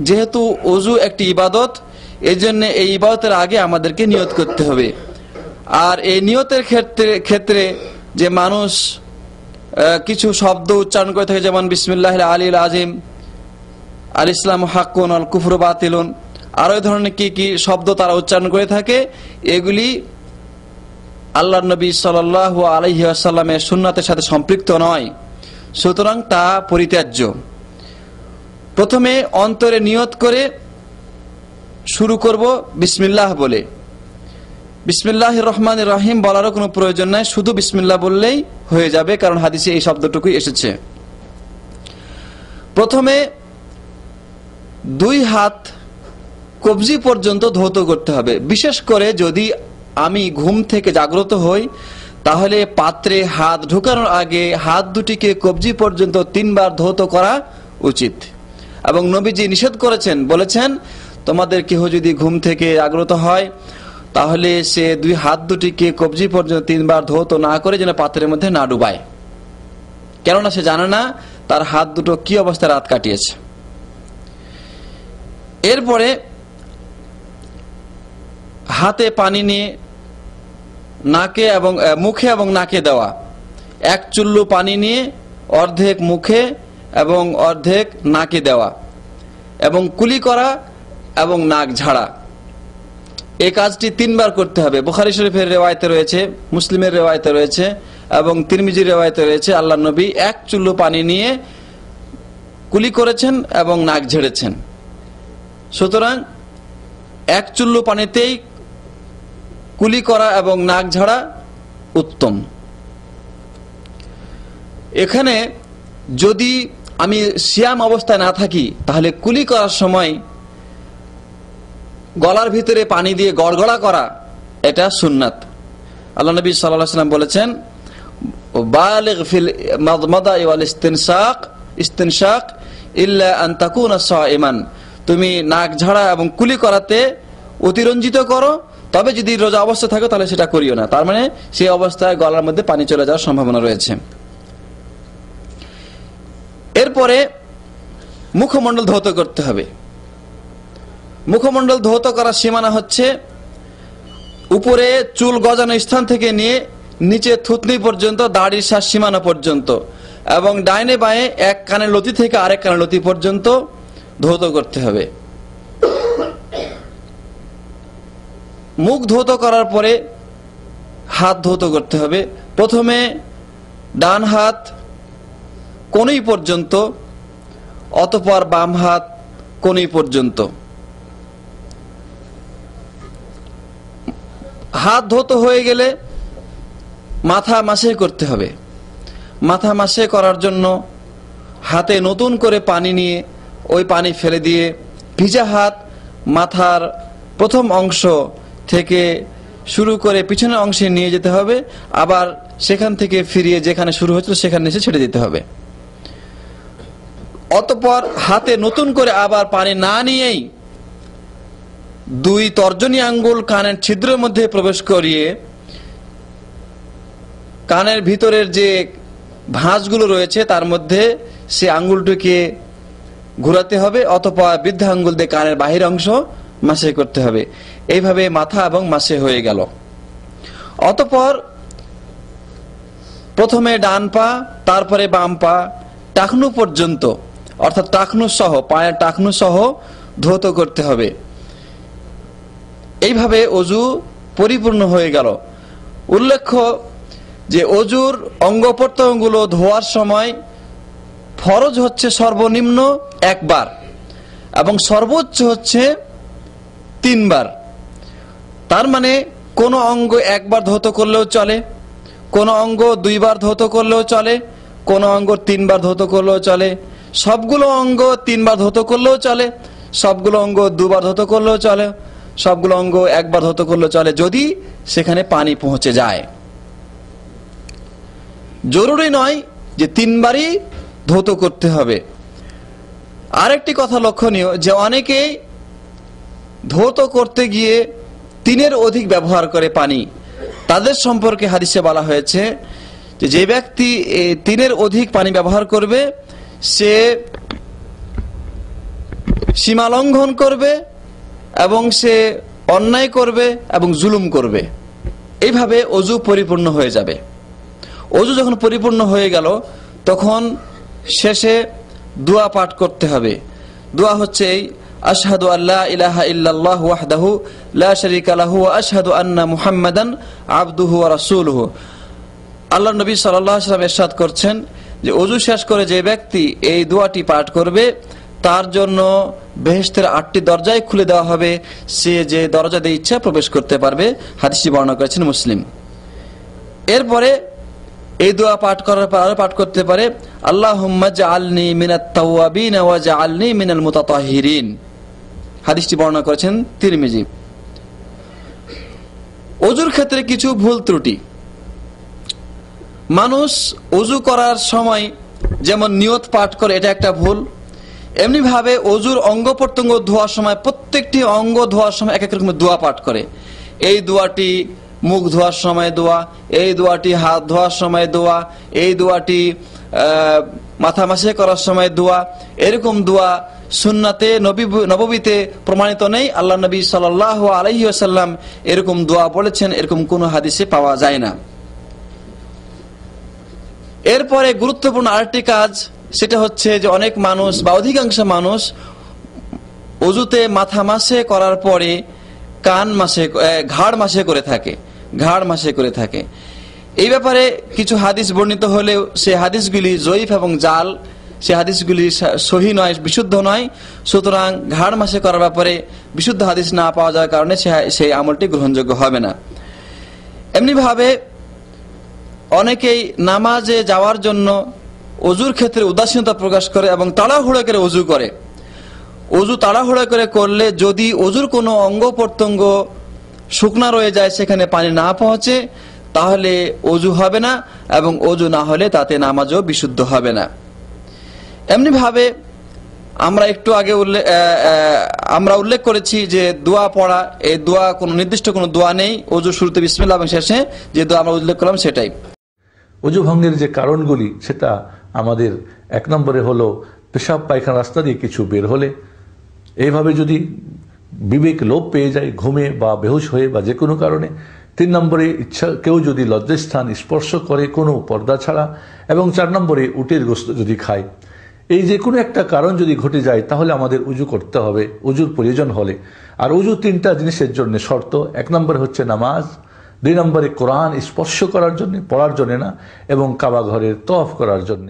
যেহেতু ওযু একটি ইবাদত, এই জন্য এই ইবাদতের আগে আমাদেরকে নিয়ত করতে হবে। আর এই নিয়তের ক্ষেত্রে যে মানুষ কিছু শব্দ উচ্চারণ করে থাকে, যেমন বিসমিল্লাহিল আলিয়্যিল আযীম, আল ইসলামু হাক্কুন আল কুফরু বাতিলুন, আর ওই ধরনের কি কি শব্দ তারা উচ্চারণ করে থাকে, এগুলি আল্লাহর নবী সাল্লাল্লাহু আলাইহি ওয়াসাল্লামের সুন্নাতের সাথে সম্পৃক্ত নয়, সুতরাং তা পরিত্যাজ্য। প্রথমে অন্তরে নিয়ত করে শুরু করব বিসমিল্লাহ বলে। বিসমিল্লাহির রহমানির রহিম বলারও কোনো প্রয়োজন নাই, শুধু বিসমিল্লাহ বললেই হয়ে যাবে, কারণ হাদিসে এই শব্দটুকুই এসেছে। প্রথমে 2 হাত কবজি পর্যন্ত ধৌত করতে হবে। বিশেষ করে যদি আমি ঘুম থেকে জাগ্রত হই, তাহলে পাত্রে হাত ঢোকানোর আগে হাত দুটিকে কবজি পর্যন্ত 3 বার ধৌত করা উচিত। এবং নবীজি নিষেধ করেছেন, বলেছেন তোমাদের কেহ যদি ঘুম থেকে জাগ্রত হয়, তাহলে সে 2 হাত দুটিকে কবজি পর্যন্ত 3 বার ধৌত না করে যেন পাত্রের মধ্যে না ডুবায়, কেননা সে জানে না তার হাত দুটো কি অবস্থায় রাত কাটিয়েছে। এরপরে হাতে পানি নিয়ে নাকে এবং মুখে এবং নাকে দেওয়া, 1 চুল্লু পানি নিয়ে অর্ধেক মুখে এবং অর্ধেক নাকে দেওয়া, এবং কুলি করা এবং নাক ঝাড়া। এই কাজটি 3 বার করতে হবে। বুখারী শরীফের রিওয়ায়েতে রয়েছে, মুসলিমের রিওয়ায়েতে রয়েছে এবং তিরমিজির রিওয়ায়েতে রয়েছে, আল্লাহর নবী 1 চুল্লু পানি নিয়ে কুলি করেছেন এবং নাক ঝেড়েছেন। সুতরাং 1 চুল্লু পানিতেই কুলি করা এবং নাক ঝাড়া উত্তম। এখানে যদি আমি সিয়াম অবস্থায় না থাকি, তাহলে কুলি করার সময় গলার ভিতরে পানি দিয়ে গড়গড়া করা, এটা সুন্নাত। আল্লাহ নবী সাল্লাল্লাহু আলাইহি ওয়াসাল্লাম বলেছেন, বালিগ ফিল মাদমাদা ওয়াল ইস্তিনশাক ইল্লা আন তাকুনা সাইমান। তুমি নাক ঝাড়া এবং কুলি করাতে অতিরঞ্জিত করো, তবে যদি রোজা অবস্থা থাকে তাহলে সেটা করিও না। তার মানে সেই অবস্থায় গলার মধ্যে পানি চলে যাওয়ার সম্ভাবনা রয়েছে। এরপরে মুখমণ্ডল ধৌত করতে হবে। মুখমণ্ডল ধৌত করার সীমানা হচ্ছে উপরে চুল গজানো স্থান থেকে নিয়ে নিচে থুতনি পর্যন্ত, দাড়ির শ্বাস সীমানা পর্যন্ত, এবং ডাইনে বাঁয়ে 1 কানের লতি থেকে আরেক কানের লতি পর্যন্ত ধৌত করতে হবে। মুখ ধৌত করার পরে হাত ধৌত করতে হবে। প্রথমে ডান হাত কনুই পর্যন্ত, অতঃপর বাম হাত কনুই পর্যন্ত। হাত ধৌত হয়ে গেলে মাথা মাসে করতে হবে। মাথা মাসে করার জন্য হাতে নতুন করে পানি নিয়ে ওই পানি ফেলে দিয়ে ভিজা হাত মাথার প্রথম অংশ থেকে শুরু করে পিছনের অংশে নিয়ে যেতে হবে, আবার সেখান থেকে ফিরিয়ে যেখানে শুরু হয়েছিল সেখানে এসে ছেড়ে দিতে হবে। অতঃপর হাতে নতুন করে আবার পানি না নিয়েই 2 তর্জনী আঙ্গুল কানের ছিদ্রের মধ্যে প্রবেশ করিয়ে কানের ভিতরের যে ভাঁজগুলো রয়েছে তার মধ্যে সে আঙ্গুলটিকে ঘোরাতে হবে, অথবা বৃদ্ধা আঙ্গুল দিয়ে কানের বাহির অংশ মাসে করতে হবে। এইভাবে মাথা এবং মাসে হয়ে গেল। অতঃপর প্রথমে ডান পা, তারপরে বাম পা টাকনু পর্যন্ত, অর্থাৎ টাকনু সহ, পায়ের টাকনু সহ ধৌত করতে হবে। এইভাবে অজু পরিপূর্ণ হয়ে গেল। উল্লেখ্য যে অজুর অঙ্গ প্রত্যঙ্গগুলো ধোয়ার সময় ফরজ হচ্ছে সর্বনিম্ন 1 বার এবং সর্বোচ্চ হচ্ছে 3 বার। তার মানে কোন অঙ্গ 1 বার ধৌত করলেও চলে, কোন অঙ্গ 2 বার ধৌত করলেও চলে, কোন অঙ্গ 3 বার ধৌত করলেও চলে, সবগুলো অঙ্গ 3 বার ধৌত করলেও চলে, সবগুলো অঙ্গ 2 বার ধৌত করলেও চলে, সবগুলো অঙ্গ 1 বার ধৌত করলেও চলে, যদি সেখানে পানি পৌঁছে যায়। জরুরি নয় যে 3 বারই ধৌত করতে হবে। আরেকটি কথা লক্ষণীয় যে অনেকেই ধৌত করতে গিয়ে 3-এর অধিক ব্যবহার করে পানি। তাদের সম্পর্কে হাদিসে বলা হয়েছে যে ব্যক্তি 3-এর অধিক পানি ব্যবহার করবে সে সীমা লঙ্ঘন করবে এবং সে অন্যায় করবে এবং জুলুম করবে। এইভাবে অজু পরিপূর্ণ হয়ে যাবে। অজু যখন পরিপূর্ণ হয়ে গেল তখন শেষে দোয়া পাঠ করতে হবে। দোয়া হচ্ছে এই, আশহাদু আল্লা ইলাহা ইল্লাল্লাহ ওয়াহদাহু লা শারীকা লাহু ওয়া আশহাদু আন্না মুহাম্মাদান আবদুহু ওয়া রাসূলুহু। আল্লাহর নবী সাল্লাল্লাহু আলাইহি ওয়াসাল্লাম ইরশাদ করছেন যে অজু শেষ করে যে ব্যক্তি এই দোয়াটি পাঠ করবে তার জন্য বেহেশতের 8টি দরজায় খুলে দেওয়া হবে, সে যে দরজা দিয়ে ইচ্ছা প্রবেশ করতে পারবে। হাদিসটি বর্ণনা করেছেন মুসলিম। এরপরে এই দোয়া পাঠ করার পর আরো পাঠ করতে পারে, আল্লাহুম্মা জাআলনি মিনাত তাওয়াবিন ওয়া জাআলনি মিনাল মুতাতাহহিরিন। হাদিসটি বর্ণনা করেছেন তিরমিজি। ওযুর ক্ষেত্রে কিছু ভুল ত্রুটি। মানুষ ওযু করার সময় যেমন নিয়ত পাঠ করে, এটা একটা ভুল। এমনি ভাবে ওযুর অঙ্গ প্রত্যঙ্গ ধোয়ার সময় প্রত্যেকটি অঙ্গ ধোয়ার সময় এক এক রকমের দোয়া পাঠ করে। এই দোয়াটি মুখ ধোয়ার সময় দোয়া, এই দোয়াটি হাত ধোয়ার সময় দোয়া, এই দোয়াটি মাথা মাসে করার সময় দোয়া। এরকম দোয়া সুন্নাতে নববীতে প্রমাণিত নেই। আল্লাহ নবী সাল্লাল্লাহু আলাইহি ওয়াসাল্লাম এরকম দোয়া বলেছেন, এরকম কোনো হাদিসে পাওয়া যায় না। এরপরে গুরুত্বপূর্ণ আরেকটি কাজ, সেটা হচ্ছে যে অনেক মানুষ বা অধিকাংশ মানুষ ওযুতে মাথা মাসে করার পরে কান মাসে, ঘাড় মাসে করে থাকে, ঘাড় মাসে করে থাকে। এই ব্যাপারে কিছু হাদিস বর্ণিত হলেও সে হাদিসগুলি জয়ীফ এবং জাল, সে হাদিসগুলি সহি নয়, বিশুদ্ধ নয়। সুতরাং ঘাড় মাসে করার ব্যাপারে বিশুদ্ধ হাদিস না পাওয়া যাওয়ার কারণে সেই আমলটি গ্রহণযোগ্য হবে না। এমনিভাবে অনেকেই নামাজে যাওয়ার জন্য ওযুর ক্ষেত্রে উদাসীনতা প্রকাশ করে এবং তাড়াহুড়ো করে ওযু করে। ওযু তাড়াহুড়ো করে করলে যদি ওযুর কোনো অঙ্গ প্রত্যঙ্গ শুকনা রয়ে যায়, সেখানে পানি না পৌঁছে, তাহলে ওযু হবে না এবং ওযু না হলে তাতে নামাজও বিশুদ্ধ হবে না। এমনি ভাবে আমরা একটু আগে উল্লেখ করেছি যে দোয়া পড়া, এই দোয়া কোনো নির্দিষ্ট কোনো দোয়া নেই। ওযু শুরুতে বিসমিল্লাহ এবং শেষে যে দোয়া আমরা উল্লেখ করলাম সেটাই। ওযু ভঙ্গের যে কারণগুলি, সেটা আমাদের 1 নম্বরে হলো পেশাব পায়খানা রাস্তা দিয়ে কিছু বের হলে, এইভাবে যদি বিবেক লোপ পেয়ে যায় ঘুমে বা বেহুশ হয়ে বা যে কোনো কারণে। 3 নম্বরে কেউ যদি লজ্জাস্থান স্পর্শ করে কোনো পর্দা ছাড়া, এবং 4 নম্বরে উটের গোশত যদি খায়। এই যে কোনো একটা কারণ যদি ঘটে যায় তাহলে আমাদের উযু করতে হবে উযুর প্রয়োজন হলে। আর উযু 3টা জিনিসের জন্য শর্ত। 1 নম্বরে হচ্ছে নামাজ, 2 নম্বরে কোরআন স্পর্শ করার জন্য, পড়ার জন্য না, এবং কাবা ঘরের তওয়াফ করার জন্য।